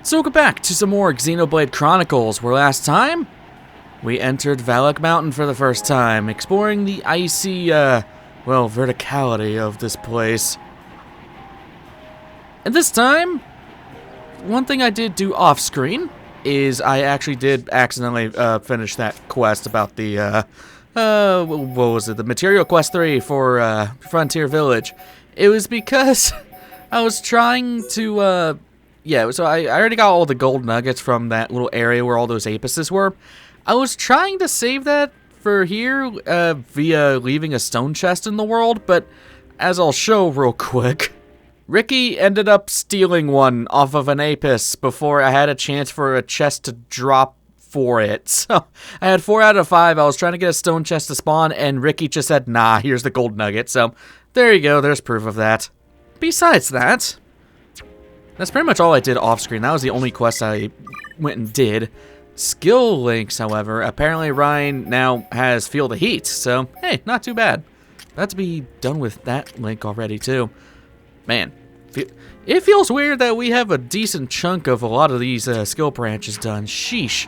So welcome back to some more Xenoblade Chronicles, where last time we entered Valak Mountain for the first time, exploring the icy, verticality of this place. And this time, one thing I did do off-screen is I actually did accidentally finish that quest about the, what was it, the Material Quest 3 for Frontier Village. It was because I was trying to, so I already got all the gold nuggets from that little area where all those apices were. I was trying to save that for here via leaving a stone chest in the world, but as I'll show real quick, Ricky ended up stealing one off of an apis before I had a chance for a chest to drop for it. So I had 4 out of 5. I was trying to get a stone chest to spawn, and Ricky just said, nah, here's the gold nugget. So there you go, there's proof of that. Besides that, that's pretty much all I did off screen. That was the only quest I went and did. Skill links, however, apparently Ryan now has Feel the Heat, so hey, not too bad. About to be done with that link already too. Man, it feels weird that we have a decent chunk of a lot of these skill branches done. Sheesh.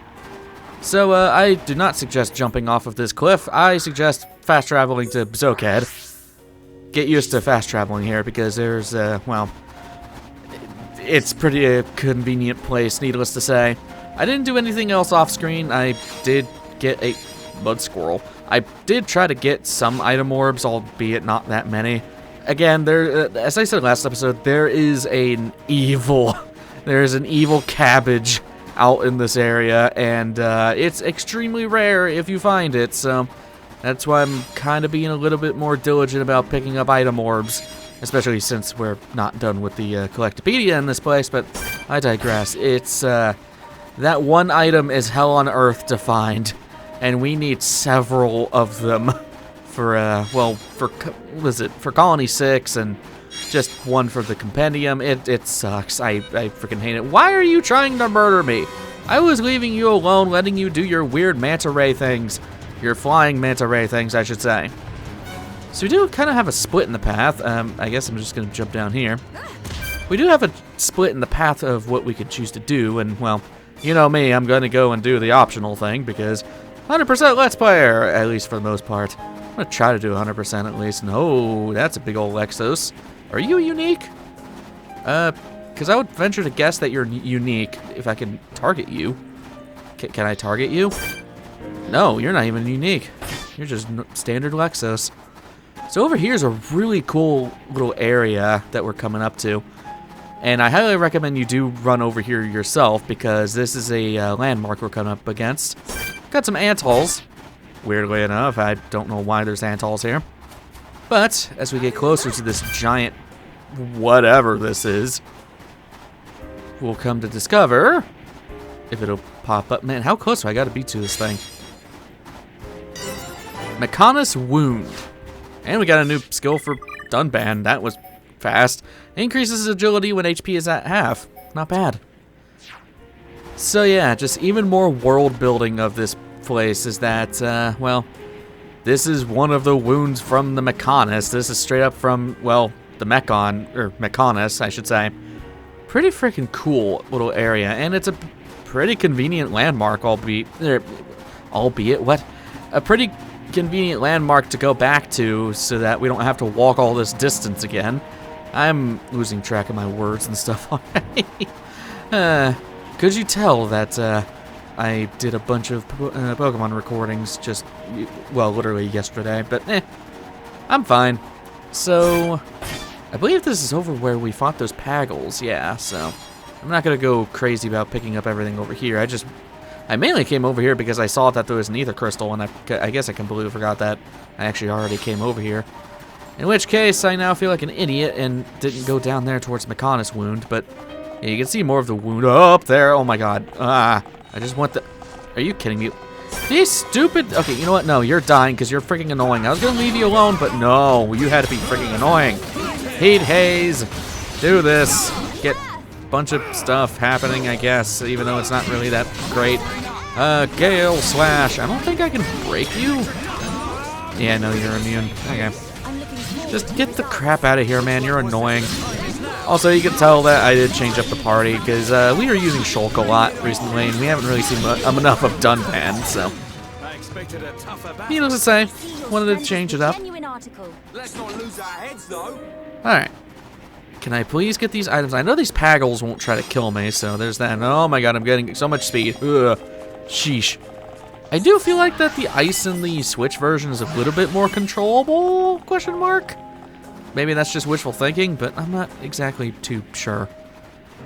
So I do not suggest jumping off of this cliff. I suggest fast traveling to Zoked. Get used to fast traveling here because there's, it's pretty a convenient place, needless to say. I didn't do anything else off screen. I did get a mud squirrel. I did try to get some item orbs, albeit not that many. Again, there, as I said last episode, there is an evil cabbage out in this area, and it's extremely rare if you find it, so that's why I'm kind of being a little bit more diligent about picking up item orbs, especially since we're not done with the Collectopedia in this place, but I digress. It's, that one item is hell on earth to find, and we need several of them for, for Colony 6, and just one for the Compendium. It sucks. I freaking hate it. Why are you trying to murder me? I was leaving you alone, letting you do your weird manta ray things. Your flying manta ray things, I should say. So we do kind of have a split in the path. I guess I'm just going to jump down here. We do have a split in the path of what we could choose to do, and, well, you know me, I'm going to go and do the optional thing, because 100% Let's Player, at least for the most part. I'm going to try to do 100% at least. No, that's a big old Lexos. Are you unique? Because I would venture to guess that you're unique if I can target you. Can I target you? No, you're not even unique. You're just standard Lexos. So over here is a really cool little area that we're coming up to. And I highly recommend you do run over here yourself, because this is a landmark we're coming up against. Got some anthols. Weirdly enough, I don't know why there's anthols here. But as we get closer to this giant whatever this is, we'll come to discover if it'll pop up. Man, how close do I got to be to this thing? Mechanis Wound. And we got a new skill for Dunban. That was fast. Increases agility when HP is at half. Not bad. So yeah, just even more world building of this place is that, this is one of the wounds from the Mechanis. This is straight up from, the Mechanis, I should say. Pretty freaking cool little area, and it's a pretty convenient landmark, albeit what? A pretty convenient landmark to go back to so that we don't have to walk all this distance again. I'm losing track of my words and stuff already. Could you tell that I did a bunch of Pokemon recordings just, literally yesterday, but I'm fine. So, I believe this is over where we fought those Paggles, yeah, so I'm not going to go crazy about picking up everything over here. I mainly came over here because I saw that there was an Ether Crystal, and I guess I completely forgot that I actually already came over here. In which case, I now feel like an idiot and didn't go down there towards Mechanis Wound, but yeah, you can see more of the wound up there. Oh my god. I just want the... Are you kidding me? These stupid... Okay, you know what? No, you're dying because you're freaking annoying. I was going to leave you alone, but no, you had to be freaking annoying. Heat Haze. Do this. Get a bunch of stuff happening, I guess, even though it's not really that great. Gale Slash. I don't think I can break you. Yeah, no, you're immune. Okay. Just get the crap out of here, man. You're annoying. Also, you can tell that I did change up the party, because we were using Shulk a lot recently, and we haven't really seen enough of Dunban, so... Needless to say, wanted to change it up. Alright. Can I please get these items? I know these Paggles won't try to kill me, so there's that. And oh my god, I'm getting so much speed. Ugh. Sheesh. I do feel like that the ice in the Switch version is a little bit more controllable, question mark? Maybe that's just wishful thinking, but I'm not exactly too sure.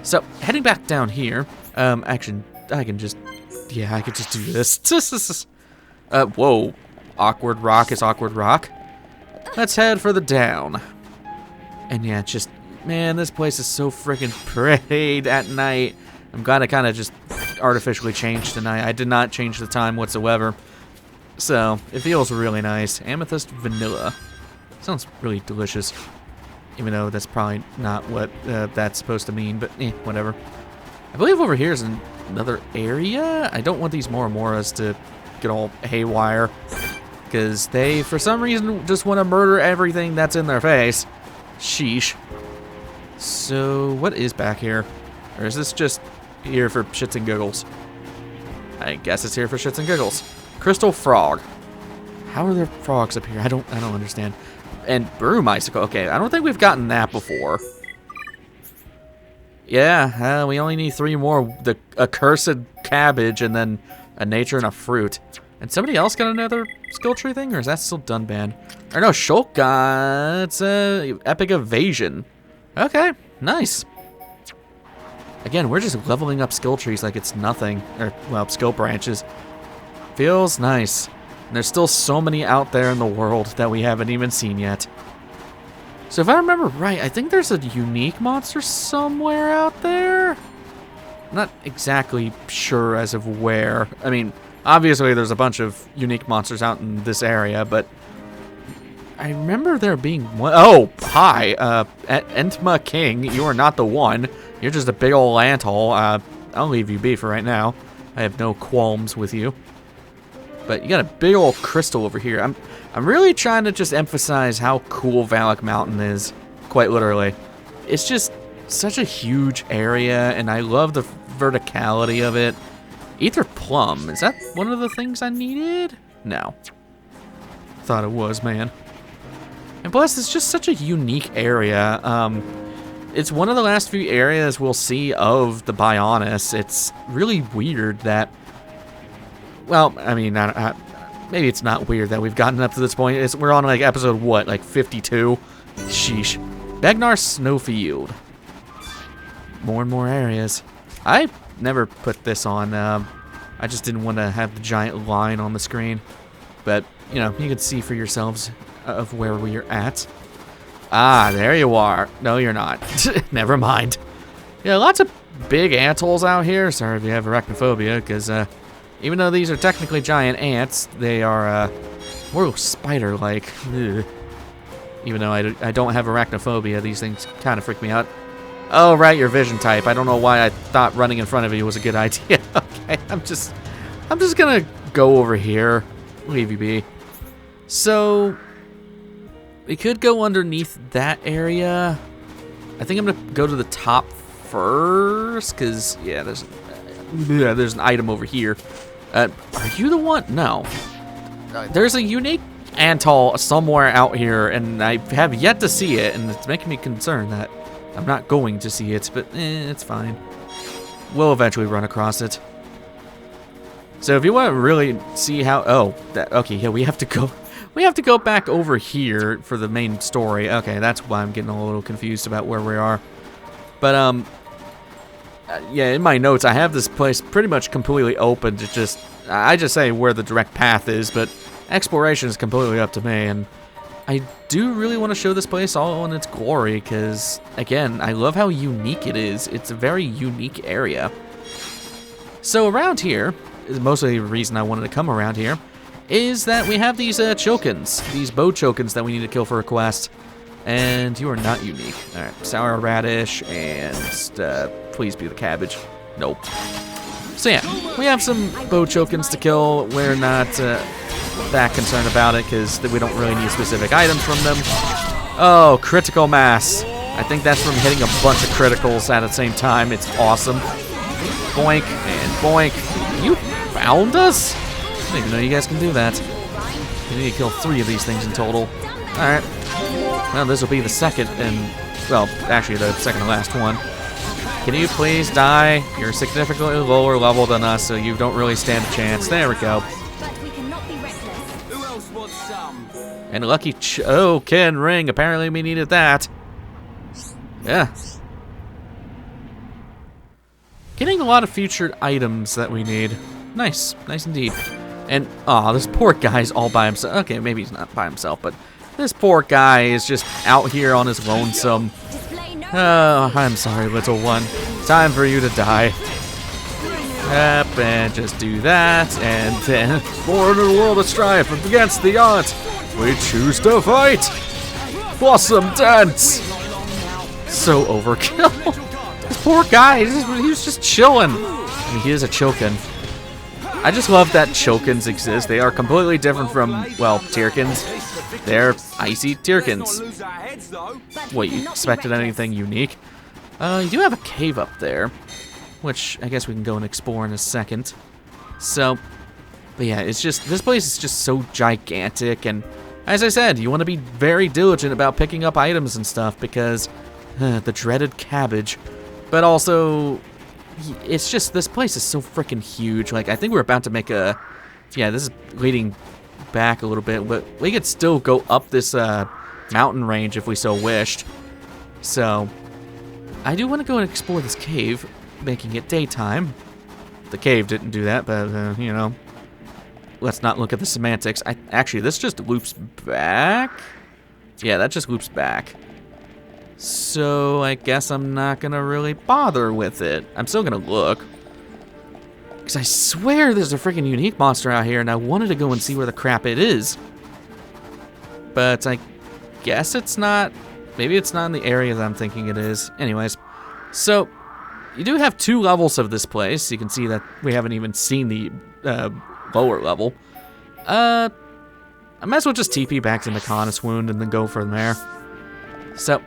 So, heading back down here, actually, I can just, yeah, I could just do this. Whoa. Awkward rock is awkward rock. Let's head for the down. And yeah, just, man, this place is so freaking pretty at night. I'm glad I kind of just artificially changed tonight. I did not change the time whatsoever. So, it feels really nice. Amethyst vanilla. Sounds really delicious. Even though that's probably not what that's supposed to mean, but whatever. I believe over here is another area. I don't want these Moramoras to get all haywire, because they, for some reason, just want to murder everything that's in their face. Sheesh. So, what is back here? Or is this just here for shits and giggles? I guess it's here for shits and giggles. Crystal frog. How are there frogs up here? I don't understand. And broom icicle. Okay, I don't think we've gotten that before. Yeah, we only need 3 more. The accursed cabbage, and then a nature and a fruit. And somebody else got another skill tree thing, or is that still Dunban? Or no, Shulk got epic evasion. Okay, nice. Again, we're just leveling up skill trees like it's nothing. Or, well, skill branches. Feels nice. And there's still so many out there in the world that we haven't even seen yet. So if I remember right, I think there's a unique monster somewhere out there. I'm not exactly sure as of where. I mean, obviously there's a bunch of unique monsters out in this area, but I remember there being one. Oh, hi, Entma King. You are not the one. You're just a big old anthole. I'll leave you be for right now. I have no qualms with you. But you got a big old crystal over here. I'm really trying to just emphasize how cool Valak Mountain is, quite literally. It's just such a huge area, and I love the verticality of it. Ether plum, is that one of the things I needed? No. Thought it was, man. And plus, it's just such a unique area. It's one of the last few areas we'll see of the Bionis. It's really weird that... Well, I mean, maybe it's not weird that we've gotten up to this point. We're on, like, episode, what, like 52? Sheesh. Begnar Snowfield. More and more areas. I never put this on. I just didn't want to have the giant line on the screen. But, you know, you can see for yourselves of where we're at. Ah, there you are. No, you're not. Never mind. Yeah, lots of big antholes out here. Sorry if you have arachnophobia, because, even though these are technically giant ants, they are more spider-like. Even though I don't have arachnophobia, these things kind of freak me out. Oh, right, your vision type. I don't know why I thought running in front of you was a good idea. Okay, I'm just gonna go over here. Leave you be. So, we could go underneath that area. I think I'm gonna go to the top first, because, yeah, there's an item over here. Are you the one? No. There's a unique atoll somewhere out here, and I have yet to see it, and it's making me concerned that I'm not going to see it, but it's fine. We'll eventually run across it. So if you want to really see how... Oh, okay, yeah, we have to go back over here for the main story. Okay, that's why I'm getting a little confused about where we are. But, yeah, in my notes, I have this place pretty much completely open to just... I just say where the direct path is, but exploration is completely up to me, and I do really want to show this place all in its glory, because, again, I love how unique it is. It's a very unique area. So around here, mostly the reason I wanted to come around here, is that we have these chokins, these bow chokins that we need to kill for a quest. And you are not unique. Alright, sour radish, and please be the cabbage. Nope. So yeah, we have some bow chokins to kill. We're not that concerned about it, because we don't really need specific items from them. Oh, critical mass. I think that's from hitting a bunch of criticals at the same time. It's awesome. Boink and boink. You found us? I didn't even know you guys can do that. You need to kill 3 of these things in total. Alright. Well, this will be the second and, well, actually the second to last one. Can you please die? You're significantly lower level than us, so you don't really stand a chance. There we go. And lucky Ken ring. Apparently we needed that. Yeah. Getting a lot of featured items that we need. Nice. Nice indeed. And, aw, this poor guy's all by himself. Okay, maybe he's not by himself, but this poor guy is just out here on his lonesome. Oh, I'm sorry, little one. Time for you to die. Yep, and just do that, and then, born in a world of strife against the odds, we choose to fight! Blossom dance! So overkill. This poor guy, he was just chilling. I mean, he is a Chokin. I just love that Chokins exist. They are completely different from, well, Tyrkins. They're icy Tyrkins. What, you expected anything unique? You do have a cave up there, which I guess we can go and explore in a second. So, but yeah, it's just, this place is just so gigantic, and as I said, you want to be very diligent about picking up items and stuff, because the dreaded cabbage. But also, it's just, this place is so freaking huge. Like, I think we're about to make a, yeah, this is leading back a little bit, but we could still go up this mountain range if we so wished. So, I do want to go and explore this cave, making it daytime. The cave didn't do that, but, you know, let's not look at the semantics. Actually, this just loops back. Yeah, that just loops back. So, I guess I'm not going to really bother with it. I'm still going to look. Because I swear there's a freaking unique monster out here, and I wanted to go and see where the crap it is. But I guess it's not. Maybe it's not in the area that I'm thinking it is. Anyways, so you do have 2 levels of this place. You can see that we haven't even seen the lower level. I might as well just TP back to Nopon Wound and then go from there. So,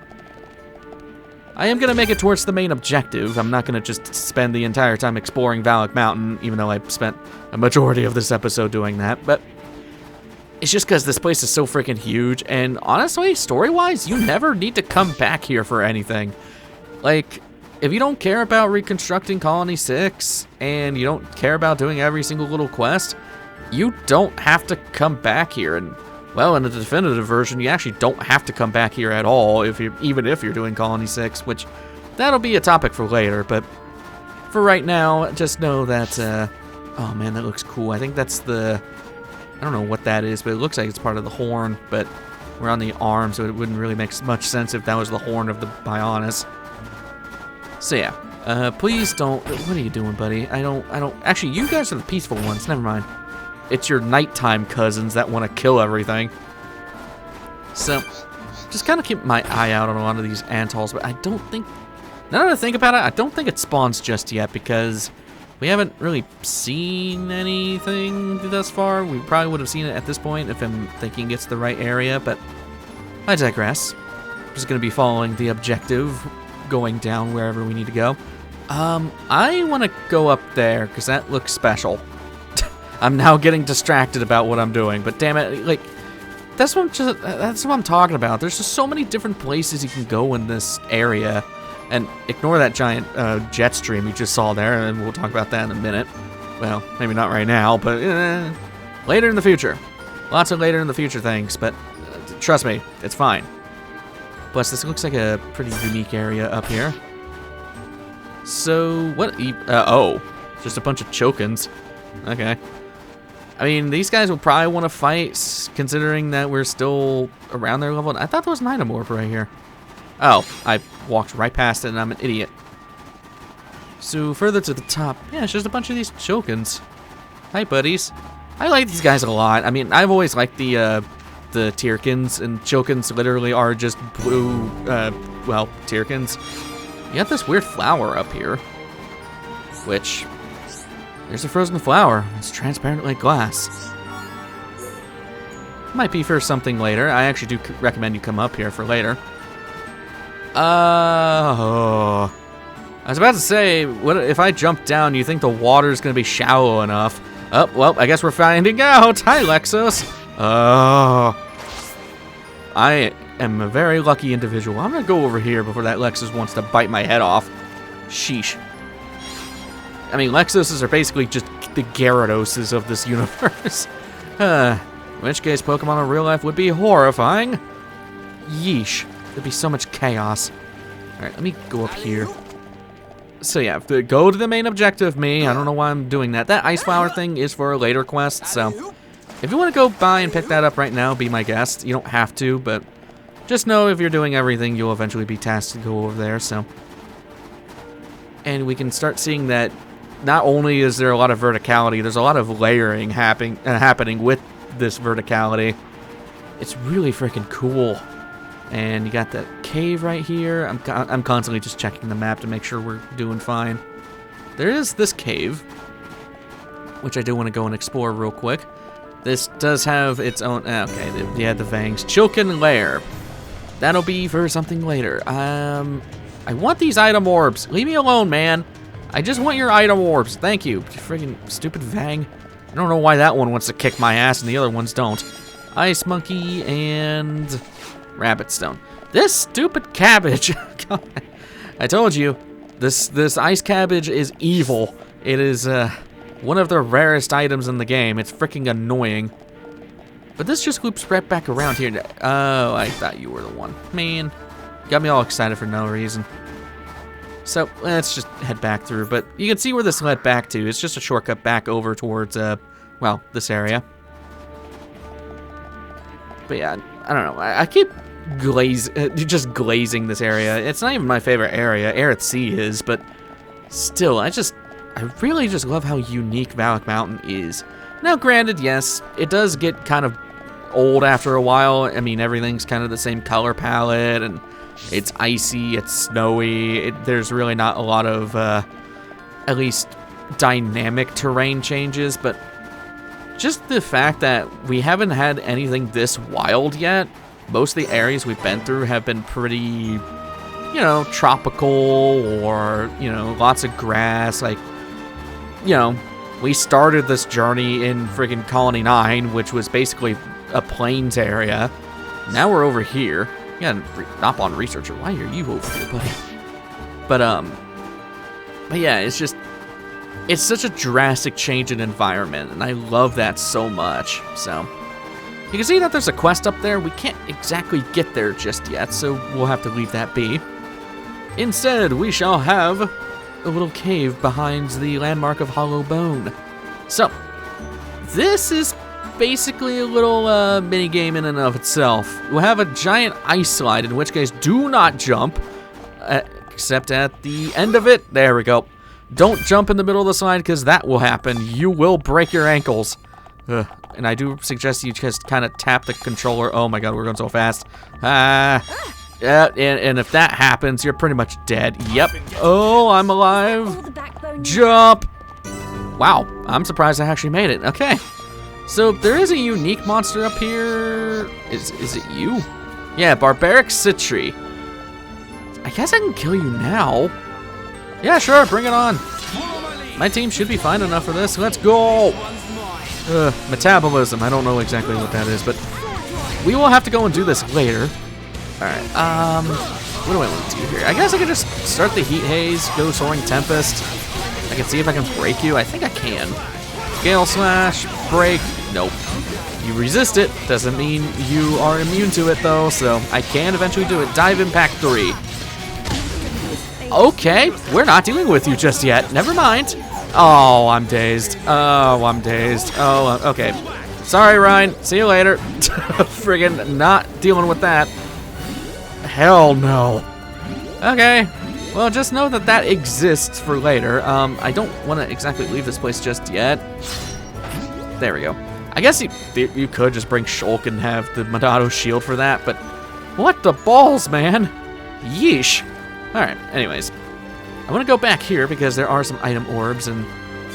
I am going to make it towards the main objective. I'm not going to just spend the entire time exploring Valak Mountain, even though I spent a majority of this episode doing that. But it's just because this place is so freaking huge, and honestly, story-wise, you never need to come back here for anything. Like, if you don't care about reconstructing Colony 6, and you don't care about doing every single little quest, you don't have to come back here. And, well, in the definitive version, you actually don't have to come back here at all, even if you're doing Colony 6, which, that'll be a topic for later, but for right now, just know that, oh man, that looks cool. I think that's the, I don't know what that is, but it looks like it's part of the horn, but we're on the arm, so it wouldn't really make much sense if that was the horn of the Bionis. So yeah, please don't, what are you doing, buddy? I don't, actually, you guys are the peaceful ones, never mind. It's your nighttime cousins that want to kill everything. So, just kind of keep my eye out on a lot of these Antols, but I don't think, now that I think about it, I don't think it spawns just yet, because we haven't really seen anything thus far. We probably would have seen it at this point if I'm thinking it's the right area, but I digress. I'm just going to be following the objective, going down wherever we need to go. I want to go up there, because that looks special. I'm now getting distracted about what I'm doing, but damn it, like, that's what I'm talking about. There's just so many different places you can go in this area, and ignore that giant jet stream you just saw there, and we'll talk about that in a minute. Well, maybe not right now, but later in the future. Lots of later in the future things, but trust me, it's fine. Plus, this looks like a pretty unique area up here. So, what? Oh, just a bunch of Chokins. Okay. I mean, these guys will probably want to fight, considering that we're still around their level. I thought there was an item orb right here. Oh, I walked right past it, and I'm an idiot. So, further to the top, yeah, it's just a bunch of these Chokins. Hi, buddies. I like these guys a lot. I mean, I've always liked the Tyrkins, and Chokins literally are just blue, well, Tyrkins. You got this weird flower up here, which... There's a frozen flower. It's transparent like glass. Might be for something later. I actually do recommend you come up here for later. I was about to say, what if I jump down, you think the water's gonna be shallow enough? Oh, well, I guess we're finding out. Hi, Lexus. Oh. I am a very lucky individual. I'm gonna go over here before that Lexus wants to bite my head off. Sheesh. I mean, Lexuses are basically just the Gyarados of this universe. In which case, Pokemon in real life would be horrifying. Yeesh. There'd be so much chaos. Alright, let me go up here. So yeah, go to the main objective, me. I don't know why I'm doing that. That Ice Flower thing is for a later quest, so if you want to go by and pick that up right now, be my guest. You don't have to, but just know if you're doing everything, you'll eventually be tasked to go over there, so. And we can start seeing that not only is there a lot of verticality, there's a lot of layering happening with this verticality. It's really freaking cool. And you got that cave right here. I'm constantly just checking the map to make sure we're doing fine. There is this cave, which I do want to go and explore real quick. This does have its own... Okay, yeah, the Vangs. Chilkin Lair. That'll be for something later. I want these item orbs. Leave me alone, man. I just want your item orbs. Thank you. You friggin' stupid Vang. I don't know why that one wants to kick my ass and the other ones don't. Ice Monkey and... Rabbit Stone. This stupid cabbage. God, I told you, this ice cabbage is evil. It is one of the rarest items in the game. It's freaking annoying. But this just loops right back around here. Oh, I thought you were the one. Man, got me all excited for no reason. So let's just head back through. But you can see where this led back to. It's just a shortcut back over towards, well, this area. But yeah, I don't know. I keep just glazing this area. It's not even my favorite area. Air at Sea is, but still, I really just love how unique Valak Mountain is. Now, granted, yes, it does get kind of old after a while. I mean, everything's kind of the same color palette, and it's icy, it's snowy. There's really not a lot of, at least, dynamic terrain changes, but just the fact that we haven't had anything this wild yet. Most of the areas we've been through have been pretty, you know, tropical or, you know, lots of grass. Like, you know, we started this journey in friggin' Colony 9, which was basically a plains area. Now we're over here. Yeah, Nopon Researcher, why are you over here, buddy? But yeah, it's just, it's such a drastic change in environment, and I love that so much, so. You can see that there's a quest up there. We can't exactly get there just yet, so we'll have to leave that be. Instead, we shall have a little cave behind the landmark of Hollow Bone. So, this is basically a little mini-game in and of itself. We'll have a giant ice slide, in which case, do not jump, except at the end of it. There we go. Don't jump in the middle of the slide, because that will happen. You will break your ankles. And I do suggest you just kind of tap the controller. Oh my god, we're going so fast. Yeah, and if that happens, you're pretty much dead. Yep. Oh, I'm alive. Jump. Wow, I'm surprised I actually made it. Okay. So there is a unique monster up here. Is it you? Yeah, Barbaric Citri. I guess I can kill you now. Yeah, sure, bring it on. My team should be fine enough for this. Let's go. Metabolism. I don't know exactly what that is, but we will have to go and do this later. Alright, what do I want to do here? I guess I could just start the Heat Haze, go Soaring Tempest. I can see if I can break you. I think I can. Gale Slash, break. Nope. You resist it. Doesn't mean you are immune to it, though, so I can eventually do it. Dive Impact 3. Okay, we're not dealing with you just yet. Never mind. Oh, I'm dazed. Oh, I'm dazed. Oh, okay. Sorry, Ryan. See you later. Friggin' not dealing with that. Hell no. Okay. Well, just know that that exists for later. I don't want to exactly leave this place just yet. There we go. I guess you could just bring Shulk and have the Monado shield for that, but what the balls, man? Yeesh. Alright, anyways. I want to go back here because there are some item orbs, and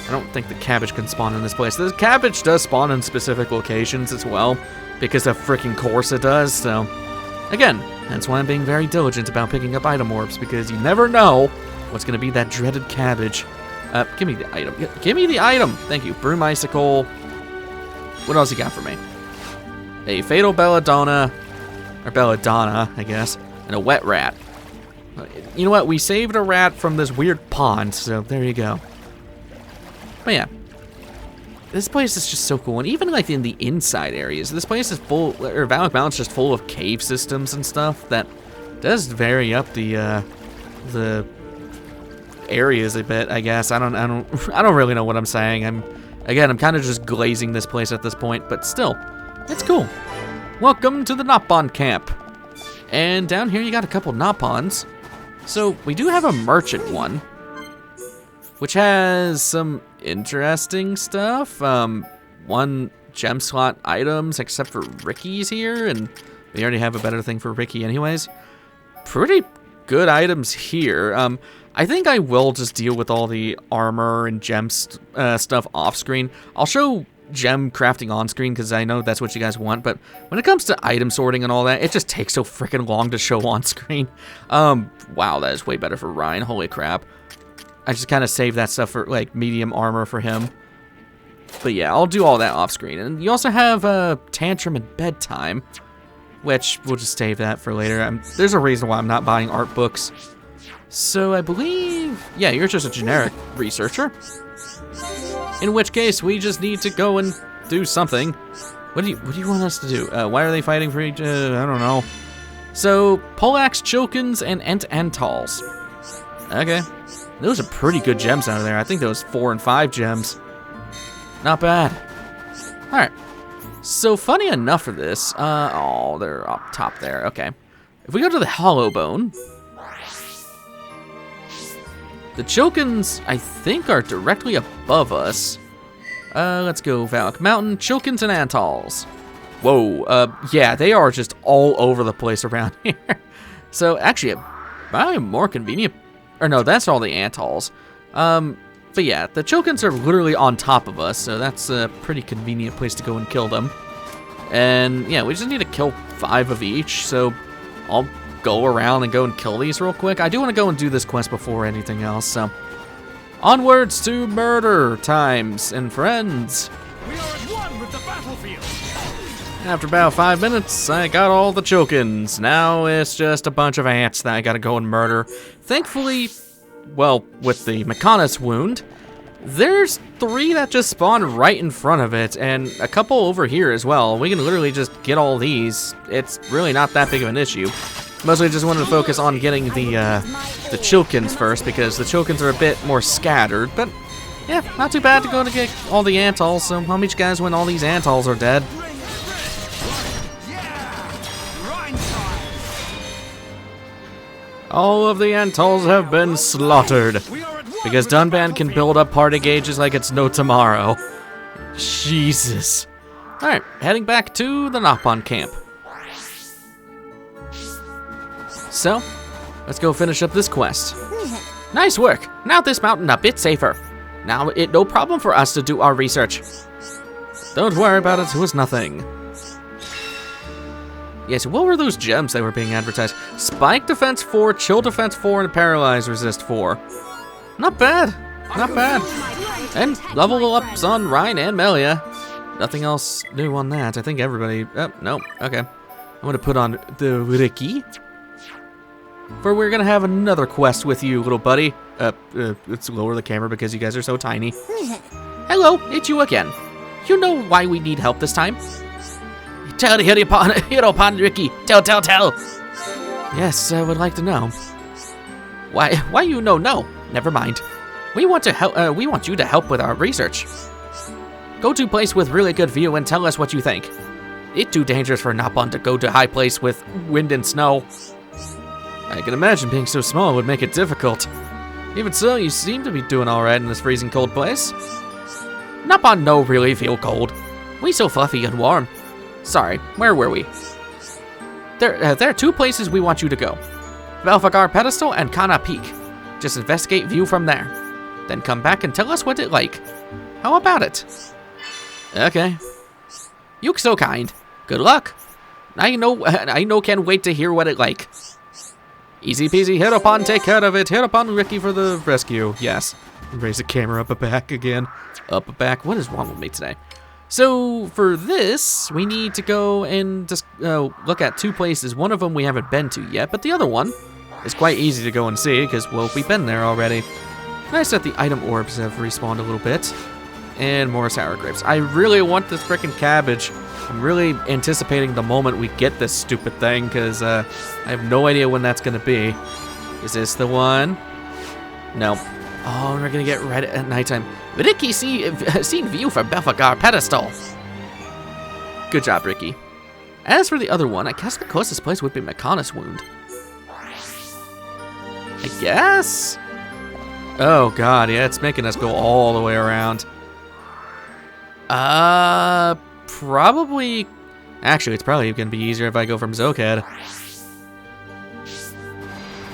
I don't think the cabbage can spawn in this place. The cabbage does spawn in specific locations as well, because of freaking course it does, so. Again, That's why I'm being very diligent about picking up item orbs, because you never know what's going to be that dreaded cabbage. Give me the item. Give me the item! Thank you. Broom Icicle. What else you got for me? A Fatal Belladonna, or Belladonna, I guess, and a Wet Rat. You know what? We saved a rat from this weird pond, so there you go. But yeah. This place is just so cool, and even like in the inside areas, this place is full, or Valak Mountain's just full of cave systems and stuff that does vary up the areas a bit, I guess. I don't really know what I'm saying. I'm kind of just glazing this place at this point, but still, it's cool. Welcome to the Nopon camp, and down here you got a couple Nopons. So we do have a merchant one, which has some interesting stuff. One gem slot items, except for Ricky's here, and we already have a better thing for Ricky anyways. Pretty good items here. I think I will just deal with all the armor and gem stuff off screen. I'll show gem crafting on screen because I know that's what you guys want, but when it comes to item sorting and all that, it just takes so freaking long to show on screen. Wow, that is way better for Ryan. Holy crap. I just kind of save that stuff for, like, medium armor for him. But yeah, I'll do all that off screen. And you also have Tantrum and Bedtime, which we'll just save that for later. There's a reason why I'm not buying art books. So I believe, yeah, you're just a generic researcher. In which case, we just need to go and do something. What do you want us to do? Why are they fighting for each? I don't know. So Polax, Chilkins, and Antals. Okay. Those are pretty good gems out of there. I think those 4 and 5 gems. Not bad. Alright. So funny enough for this, oh, they're up top there. Okay. If we go to the Hollow Bone, the Chilkins, I think, are directly above us. Let's go Valak Mountain, Chilkins, and Antals. Whoa, yeah, they are just all over the place around here. So actually, probably more convenient. Or no, that's all the Antals. But yeah, the Chilkins are literally on top of us, so that's a pretty convenient place to go and kill them. And yeah, we just need to kill 5 of each, so I'll go around and go and kill these real quick. I do want to go and do this quest before anything else, so onwards to murder times and friends. We are at one with the battlefield. After about 5 minutes, I got all the Chilkins. Now it's just a bunch of ants that I gotta go and murder. Thankfully, well, with the Mechanis wound, there's 3 that just spawned right in front of it, and a couple over here as well. We can literally just get all these. It's really not that big of an issue. Mostly just wanted to focus on getting the Chilkins first, because the Chilkins are a bit more scattered, but yeah, not too bad to go to get all the Antals, so I'll meet you guys when all these Antals are dead. All of the Antals have been slaughtered, because Dunban can build up party gauges like it's no tomorrow. Jesus. Alright, heading back to the Nopon camp. So, let's go finish up this quest. Nice work. Now this mountain a bit safer. Now it no problem for us to do our research. Don't worry about it, it was nothing. Yes, what were those gems that were being advertised? Spike Defense 4, Chill Defense 4, and Paralyze Resist 4. Not bad. Not bad. And level ups on Ryan and Melia. Nothing else new on that. I think everybody... Oh, no. Okay. I'm going to put on the Ricky. For we're going to have another quest with you, little buddy. Let's lower the camera because you guys are so tiny. Hello, it's you again. You know why we need help this time? Tell the hero pond, Ricky. Tell. Yes, I would like to know. Why you know? No, never mind. We want to help. We want you to help with our research. Go to place with really good view and tell us what you think. It's too dangerous for Nopon to go to high place with wind and snow. I can imagine being so small would make it difficult. Even so, you seem to be doing all right in this freezing cold place. Nopon no really feel cold. We so fluffy and warm. Sorry, where were we? There are 2 places we want you to go. Valfagar Pedestal and Kana Peak. Just investigate view from there. Then come back and tell us what it like. How about it? Okay. You're so kind. Good luck. I know, can't wait to hear what it like. Easy peasy, hit upon, take care of it. Hit upon Ricky for the rescue. Yes. Raise the camera up a back again. Up a back. What is wrong with me today? So for this, we need to go and just look at 2 places. One of them we haven't been to yet, but the other one is quite easy to go and see because, well, we've been there already. Nice that the item orbs have respawned a little bit. And more sour grapes. I really want this frickin' cabbage. I'm really anticipating the moment we get this stupid thing because I have no idea when that's going to be. Is this the one? No. Oh, we're going to get red at nighttime. Ricky, seen view from Belfagar pedestal. Good job, Ricky. As for the other one, I guess the closest place would be Mechonis Wound. I guess? Oh, God, yeah, it's making us go all the way around. Probably... Actually, it's probably going to be easier if I go from Zoked.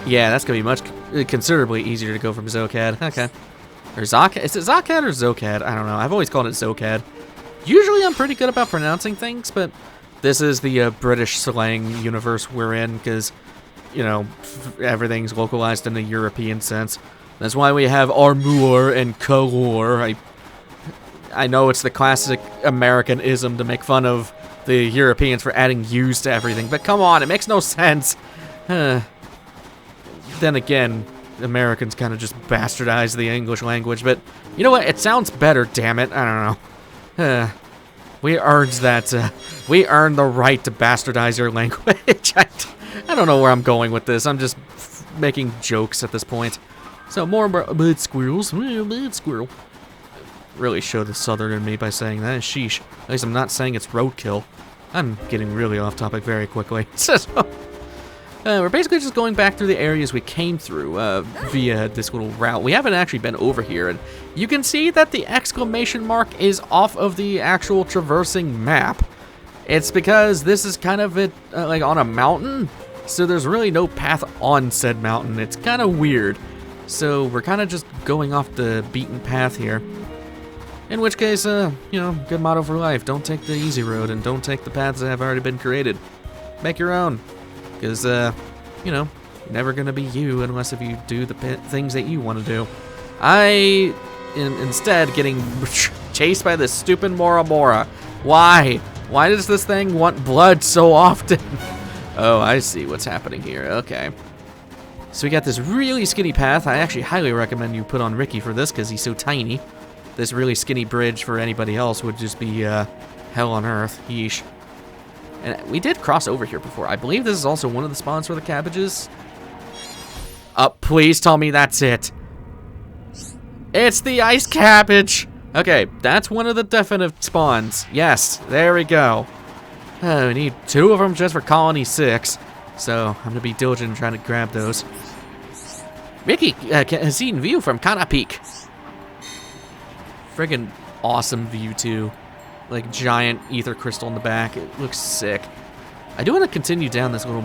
Yeah, that's going to be considerably easier to go from Zoked. Okay. Or Zoked? Is it Zoked or Zoked? I don't know. I've always called it Zoked. Usually I'm pretty good about pronouncing things, but this is the British slang universe we're in because, you know, everything's localized in a European sense. That's why we have armour and color. I know it's the classic Americanism to make fun of the Europeans for adding U's to everything, but come on, it makes no sense. Then again, Americans kind of just bastardize the English language, but you know what? It sounds better, damn it. I don't know. We earned that. We earned the right to bastardize your language. I don't know where I'm going with this. I'm just making jokes at this point. So more bird squirrels. Bird squirrel. Really show the southern in me by saying that. Sheesh. At least I'm not saying it's roadkill. I'm getting really off topic very quickly. We're basically just going back through the areas we came through via this little route. We haven't actually been over here, and you can see that the exclamation mark is off of the actual traversing map. It's because this is kind of like on a mountain, so there's really no path on said mountain. It's kind of weird. So we're kind of just going off the beaten path here. In which case, you know, good motto for life. Don't take the easy road and don't take the paths that have already been created. Make your own. Because, you know, never gonna be you unless if you do the things that you want to do. I am instead getting chased by this stupid Mora Mora. Why? Why does this thing want blood so often? Oh, I see what's happening here. Okay. So we got this really skinny path. I actually highly recommend you put on Ricky for this because he's so tiny. This really skinny bridge for anybody else would just be hell on earth. Yeesh. And we did cross over here before. I believe this is also one of the spawns for the cabbages. Please tell me that's it. It's the ice cabbage. Okay, that's one of the definite spawns. Yes, there we go. We need 2 of them just for Colony 6. So I'm gonna be diligent in trying to grab those. Ricky has seen view from Kana Peak. Friggin' awesome view too. Like giant ether crystal in the back. It looks sick. I do want to continue down this little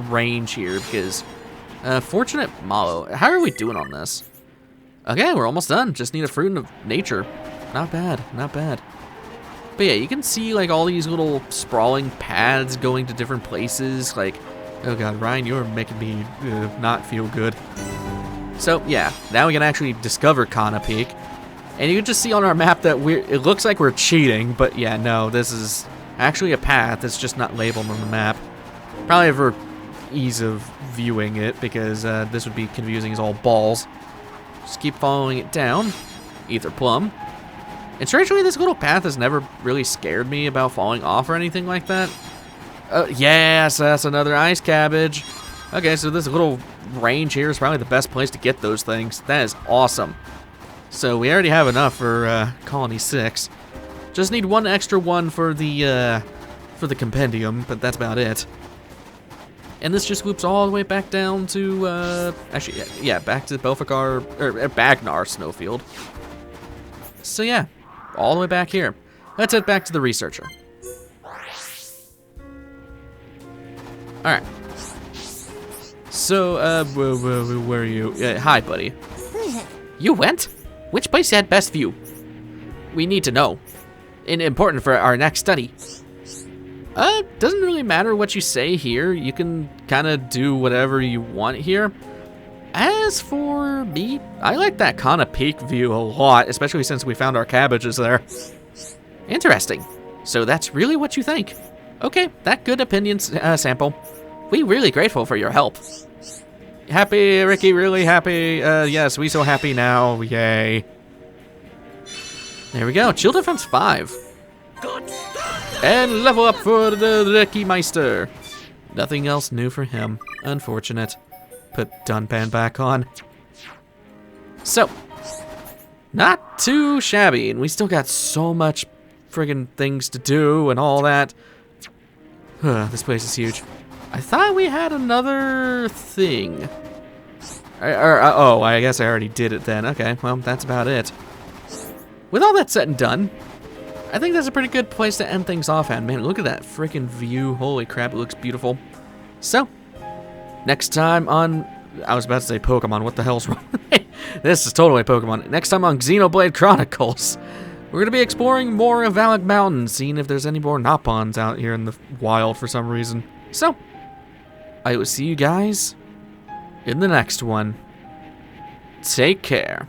range here because fortunate mallow. How are we doing on this? Okay, we're almost done. Just need a fruit of nature. Not bad, not bad. But yeah, you can see like all these little sprawling paths going to different places. Like, oh god, Ryan, you're making me not feel good. So yeah, now we can actually discover Kana Peak. And you can just see on our map that it looks like we're cheating, but yeah, no, this is actually a path. It's just not labeled on the map. Probably for ease of viewing it, because this would be confusing as all balls. Just keep following it down. Ether Plum. And strangely, this little path has never really scared me about falling off or anything like that. Yes, that's another ice cabbage. Okay, so this little range here is probably the best place to get those things. That is awesome. So we already have enough for Colony 6. Just need one extra one for the compendium, but that's about it. And this just loops all the way back down to actually, yeah, back to Belfagar or Bagnar Snowfield. So yeah, all the way back here. Let's head back to the researcher. All right. So where are you? Hi, buddy. You went? Which place had best view? We need to know. And important for our next study. Doesn't really matter what you say here. You can kind of do whatever you want here. As for me, I like that kind of peak view a lot, especially since we found our cabbages there. Interesting. So that's really what you think. Okay, that good opinion sample. We really grateful for your help. Happy, Ricky, really happy. Yes, we so happy now, yay. There we go, Chill Defense 5. And level up for the Ricky Meister. Nothing else new for him, unfortunate. Put Dunpan back on. So, not too shabby, and we still got so much friggin' things to do and all that. This place is huge. I thought we had another thing. Oh, I guess I already did it then. Okay, well, that's about it. With all that said and done, I think that's a pretty good place to end things off at. Man, look at that freaking view. Holy crap, it looks beautiful. So, next time on... I was about to say Pokemon. What the hell's wrong with me? This is totally Pokemon. Next time on Xenoblade Chronicles, we're going to be exploring more of Valak Mountain, seeing if there's any more Nopons out here in the wild for some reason. So, I will see you guys in the next one. Take care.